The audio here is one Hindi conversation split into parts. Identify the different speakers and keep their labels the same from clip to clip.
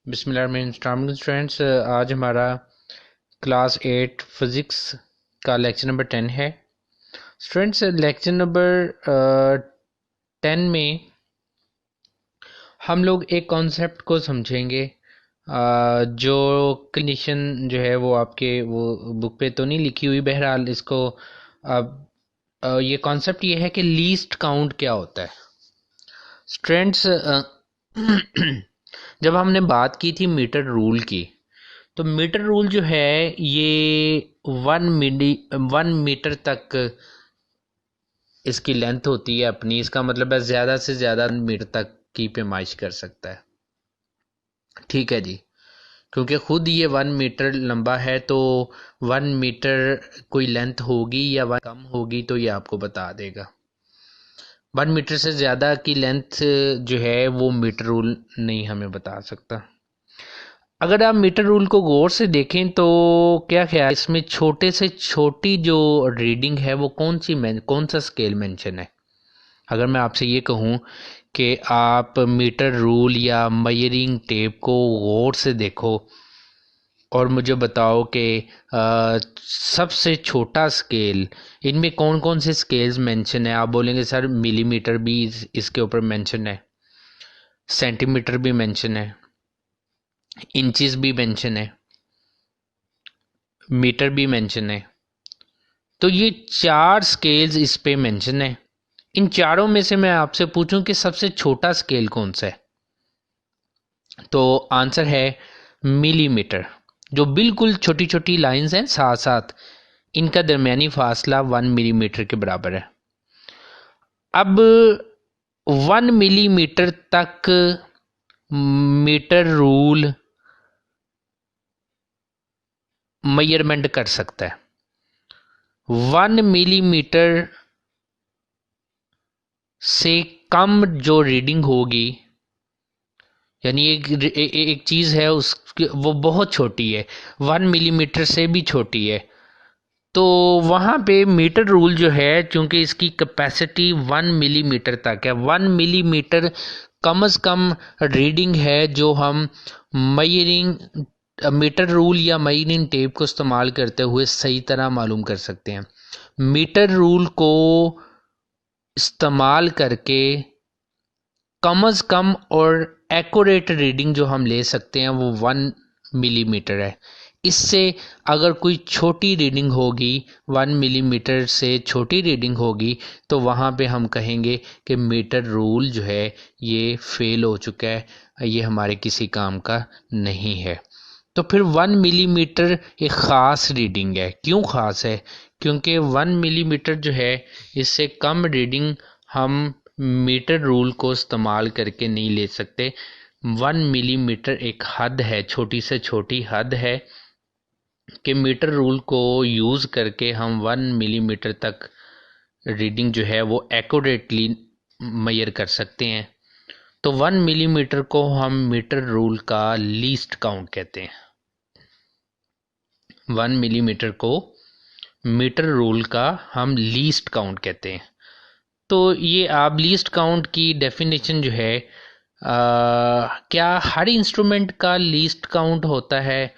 Speaker 1: बिस्मिल्लाहिर्रहमानिर्रहीम स्टूडेंट्स, आज हमारा क्लास 8 फिज़िक्स का लेक्चर नंबर 10 है। स्टूडेंट्स, लेक्चर नंबर 10 में हम लोग एक कॉन्सेप्ट को समझेंगे। जो कंडीशन जो है वो आपके वो बुक पे तो नहीं लिखी हुई, बहरहाल इसको अब ये कॉन्सेप्ट ये है कि लीस्ट काउंट क्या होता है। स्टूडेंट्स, जब हमने बात की थी मीटर रूल की, तो मीटर रूल जो है ये 1 मीटर तक इसकी लेंथ होती है अपनी। इसका मतलब है ज़्यादा से ज़्यादा मीटर तक की पैमाइश कर सकता है। ठीक है जी, क्योंकि ख़ुद ये 1 मीटर लंबा है, तो 1 मीटर कोई लेंथ होगी या वन कम होगी तो ये आपको बता देगा। 1 मीटर से ज़्यादा की लेंथ जो है वो मीटर रूल नहीं हमें बता सकता। अगर आप मीटर रूल को गौर से देखें तो क्या ख्याल, इसमें छोटे से छोटी जो रीडिंग है वो कौन सा स्केल मेंशन है? अगर मैं आपसे ये कहूँ कि आप मीटर रूल या मेजरिंग टेप को गौर से देखो और मुझे बताओ कि सबसे छोटा स्केल, इनमें कौन कौन से स्केल्स मेंशन है? आप बोलेंगे सर मिलीमीटर भी इसके ऊपर मेंशन है, सेंटीमीटर भी मेंशन है, इंचेस भी मेंशन है, मीटर भी मेंशन है। तो ये 4 स्केल्स इस पे मेंशन है। इन चारों में से मैं आपसे पूछूं कि सबसे छोटा स्केल कौन सा है, तो आंसर है मिलीमीटर। जो बिल्कुल छोटी छोटी लाइंस हैं साथ साथ, इनका दरमियानी फासला 1 मिलीमीटर के बराबर है। अब 1 मिलीमीटर तक मीटर रूल मेजरमेंट कर सकता है। 1 मिलीमीटर से कम जो रीडिंग होगी, यानी एक चीज़ है उसकी वो बहुत छोटी है, 1 मिलीमीटर से भी छोटी है, तो वहाँ पे मीटर रूल जो है, चूंकि इसकी कैपेसिटी 1 मिलीमीटर तक है, 1 मिलीमीटर कम से कम रीडिंग है जो हम मयरिंग मीटर रूल या मयरिंग टेप को इस्तेमाल करते हुए सही तरह मालूम कर सकते हैं। मीटर रूल को इस्तेमाल करके कम से कम और एक्यूरेट रीडिंग जो हम ले सकते हैं वो 1 मिलीमीटर है। इससे अगर कोई छोटी रीडिंग होगी, 1 मिलीमीटर से छोटी रीडिंग होगी, तो वहाँ पे हम कहेंगे कि मीटर रूल जो है ये फेल हो चुका है, ये हमारे किसी काम का नहीं है। तो फिर 1 मिलीमीटर एक ख़ास रीडिंग है। क्यों ख़ास है? क्योंकि 1 मिलीमीटर जो है इससे कम रीडिंग हम मीटर रूल को इस्तेमाल करके नहीं ले सकते। 1 मिलीमीटर एक हद है, छोटी से छोटी हद है कि मीटर रूल को यूज़ करके हम 1 मिलीमीटर तक रीडिंग जो है वो एक्यूरेटली मेजर कर सकते हैं। तो 1 मिलीमीटर को हम मीटर रूल का लीस्ट काउंट कहते हैं। 1 मिलीमीटर को मीटर रूल का हम लीस्ट काउंट कहते हैं। तो ये आप लीस्ट काउंट की डेफिनेशन जो है, क्या हर इंस्ट्रूमेंट का लीस्ट काउंट होता है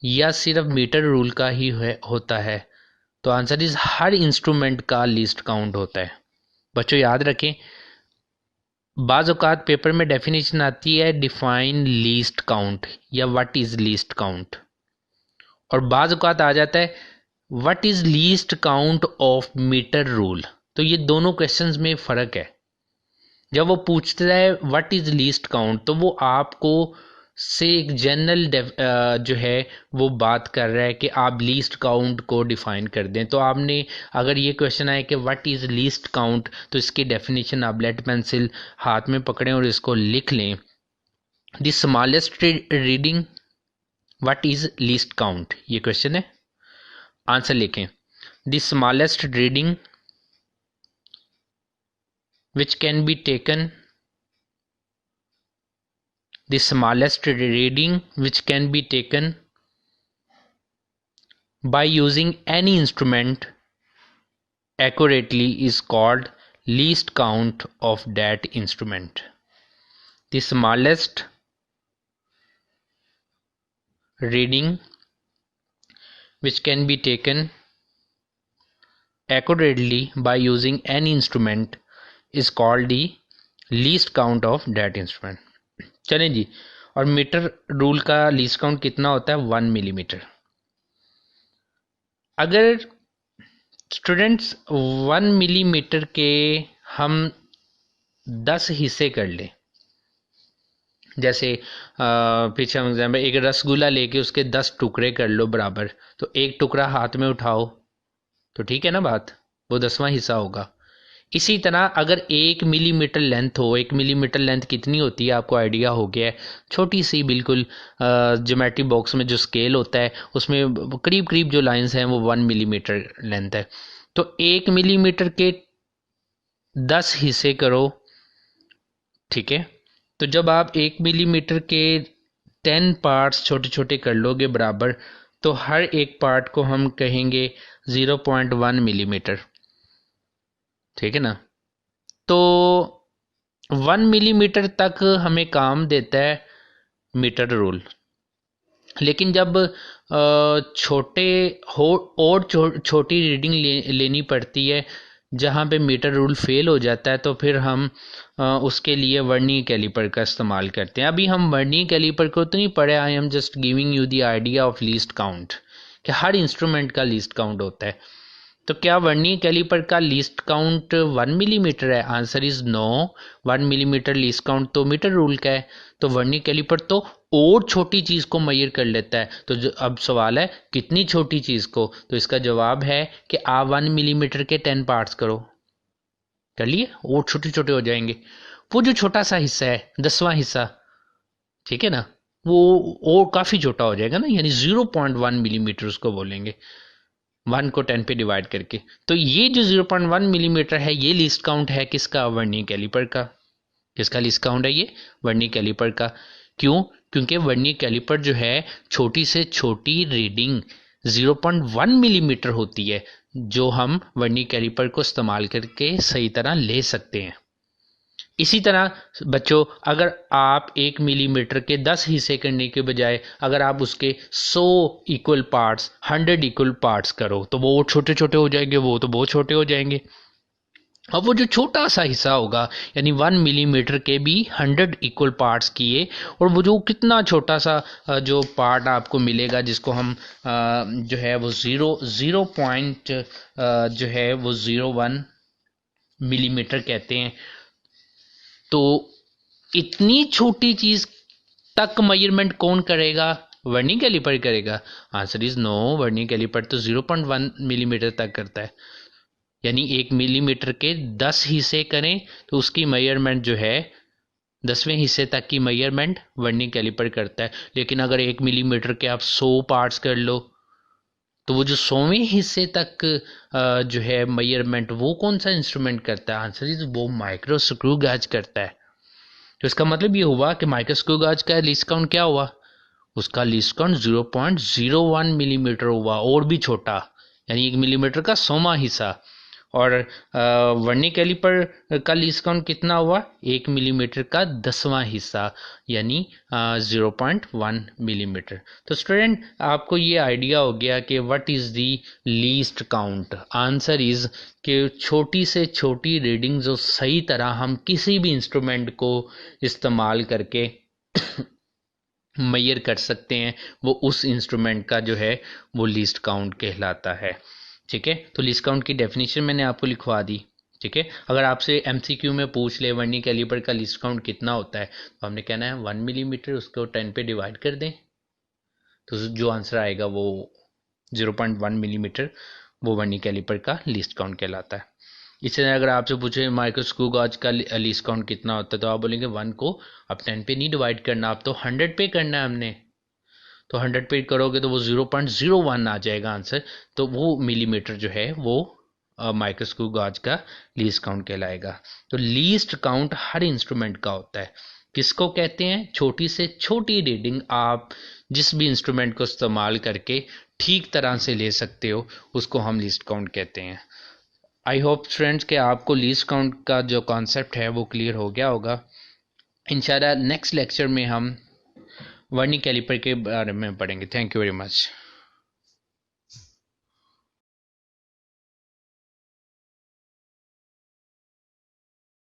Speaker 1: या सिर्फ मीटर रूल का ही होता है? तो आंसर इज हर इंस्ट्रूमेंट का लीस्ट काउंट होता है। बच्चों याद रखें, बाज़ औक़ात पेपर में डेफिनेशन आती है डिफाइन लीस्ट काउंट या व्हाट इज़ लीस्ट काउंट, और बाज़ औक़ात आ जाता है what is least count of metre rule. तो ये दोनों क्वेश्चंस में फ़र्क है। जब वो पूछता है व्हाट इज़ लीस्ट काउंट, तो वो आपको से एक जनरल जो है वो बात कर रहा है कि आप लीस्ट काउंट को डिफाइन कर दें। तो आपने अगर ये क्वेश्चन आए कि व्हाट इज़ लीस्ट काउंट, तो इसकी डेफिनेशन आप लेड पेंसिल हाथ में पकड़ें और इसको लिख लें। The smallest reading, what is least count, ये क्वेश्चन है। आंसर लिखें, the smallest reading which can be taken the smallest reading which can be taken by using any instrument accurately is called least count of that instrument. The smallest reading which can be taken accurately by using any instrument is called the least count of that instrument. चलें जी, और मीटर रूल का लीस्ट काउंट कितना होता है? 1 मिलीमीटर। अगर स्टूडेंट्स 1 मिलीमीटर के हम 10 हिस्से कर लें, जैसे पीछे हम एग्जाम्पल एक रसगुल्ला लेके उसके 10 टुकड़े कर लो बराबर, तो एक टुकड़ा हाथ में उठाओ तो ठीक है ना बात, वो 10वां हिस्सा होगा। इसी तरह अगर 1 मिलीमीटर लेंथ हो, 1 मिलीमीटर लेंथ कितनी होती है आपको आइडिया हो गया है, छोटी सी बिल्कुल ज्योमेट्री बॉक्स में जो स्केल होता है उसमें करीब करीब जो लाइंस हैं वो 1 मिलीमीटर लेंथ है। तो 1 मिलीमीटर के 10 हिस्से करो, ठीक है। तो जब आप 1 मिलीमीटर के 10 पार्ट्स छोटे छोटे कर लोगे बराबर, तो हर एक पार्ट को हम कहेंगे 0.1 मिलीमीटर, ठीक है ना। तो 1 मिलीमीटर तक हमें काम देता है मीटर रूल। लेकिन जब छोटे हो और छोटी रीडिंग लेनी पड़ती है जहाँ पे मीटर रूल फेल हो जाता है, तो फिर हम उसके लिए वर्नियर कैलिपर का इस्तेमाल करते हैं। अभी हम वर्नियर कैलिपर को तो नहीं पढ़े, I am just giving you the idea of least count कि हर इंस्ट्रूमेंट का लीस्ट काउंट होता है। तो क्या वर्नियर कैलिपर का लीस्ट काउंट 1 मिलीमीटर है? Answer is no. 1 millimetre least count तो मीटर रूल का है। तो वर्नियर कैलिपर तो और छोटी चीज को मेजर कर लेता है। तो अब सवाल है कितनी छोटी चीज को, तो इसका जवाब है कि आप 1 मिलीमीटर के 10 पार्ट्स करो, कर लिए, और छोटे छोटे हो जाएंगे। वो जो छोटा सा हिस्सा है 10वां हिस्सा, ठीक है ना, वो और काफी छोटा हो जाएगा ना, यानी 0.1 मिलीमीटर उसको बोलेंगे, 1 को 10 पे डिवाइड करके। तो ये जो 0.1 मिलीमीटर है ये लीस्ट काउंट है किसका? वर्नियर कैलिपर का। किसका लीस्ट काउंट है ये? वर्नियर कैलिपर का। क्यों? क्योंकि वर्नियर कैलिपर जो है छोटी से छोटी रीडिंग 0.1 मिलीमीटर होती है जो हम वर्नियर कैलिपर को इस्तेमाल करके सही तरह ले सकते हैं। इसी तरह बच्चों, अगर आप 1 मिलीमीटर के 10 हिस्से करने के बजाय अगर आप उसके 100 इक्वल पार्ट्स, 100 इक्वल पार्ट्स करो, तो वो छोटे छोटे हो जाएंगे, वो तो बहुत छोटे हो जाएंगे। अब वो जो छोटा सा हिस्सा होगा, यानी 1 मिलीमीटर के भी 100 इक्वल पार्ट्स किए, और वो जो कितना छोटा सा जो पार्ट आपको मिलेगा जिसको हम जो है वो जीरो पॉइंट जो है वो 0.1 मिलीमीटर कहते हैं। तो इतनी छोटी चीज तक मेजरमेंट कौन करेगा? वर्नियर कैलिपर करेगा। Answer is no. Vernier calliper तो 0.1 मिलीमीटर तक करता है, यानी 1 मिलीमीटर के 10 हिस्से करें तो उसकी मेजरमेंट जो है 10वें हिस्से तक की मेजरमेंट वर्नियर कैलिपर करता है। लेकिन अगर 1 मिलीमीटर के आप 100 पार्ट्स कर लो, तो वो जो 100वें हिस्से तक जो है मेजरमेंट वो कौन सा इंस्ट्रूमेंट करता है? आंसर इज वो माइक्रो स्क्रू गाज करता है। तो इसका मतलब ये हुआ कि माइक्रो स्क्रू गाज का लीस्ट काउंट क्या हुआ? उसका लीस्ट काउंट 0.01 मिलीमीटर हुआ, और भी छोटा, यानी 1 मिलीमीटर का 100वां हिस्सा। और वर्नियर कैलिपर का लीस्ट काउंट कितना हुआ? 1 मिलीमीटर का 10वां हिस्सा, यानी 0.1 मिलीमीटर। तो स्टूडेंट, आपको ये आइडिया हो गया कि what is the least count. Answer is कि छोटी से छोटी रीडिंग जो सही तरह हम किसी भी इंस्ट्रूमेंट को इस्तेमाल करके मेजर कर सकते हैं, वो उस इंस्ट्रूमेंट का जो है वो लीस्ट काउंट कहलाता है। ठीक है, तो लीस्ट काउंट की डेफिनेशन मैंने आपको लिखवा दी। ठीक है, अगर आपसे एमसीक्यू में पूछ ले वर्नियर कैलिपर का लीस्ट काउंट कितना होता है, तो हमने कहना है 1 मिलीमीटर, उसको 10 पे डिवाइड कर दें, तो जो आंसर आएगा वो 0.1 मिलीमीटर वो वर्नियर कैलिपर का लीस्ट काउंट कहलाता है। इसी तरह अगर आपसे पूछे माइक्रो स्क्रू गाज का लीस्ट काउंट कितना होता है, तो आप बोलेंगे 1 को अब 10 पे नहीं डिवाइड करना, अब तो 100 पे करना है हमने। तो 100 पे करोगे तो वो 0.01 आ जाएगा आंसर। तो वो मिलीमीटर जो है वो माइक्रो स्क्रू गाज का लीस्ट काउंट कहलाएगा। तो लीस्ट काउंट हर इंस्ट्रूमेंट का होता है। किसको कहते हैं? छोटी से छोटी रीडिंग आप जिस भी इंस्ट्रूमेंट को इस्तेमाल करके ठीक तरह से ले सकते हो, उसको हम लीस्ट काउंट कहते हैं। आई होप फ्रेंड्स कि आपको लीस्ट काउंट का जो कॉन्सेप्ट है वो क्लियर हो गया होगा। इंशाल्लाह नेक्स्ट लेक्चर में हम वर्निंग कैलिपर के बारे में पढ़ेंगे। Thank you very much.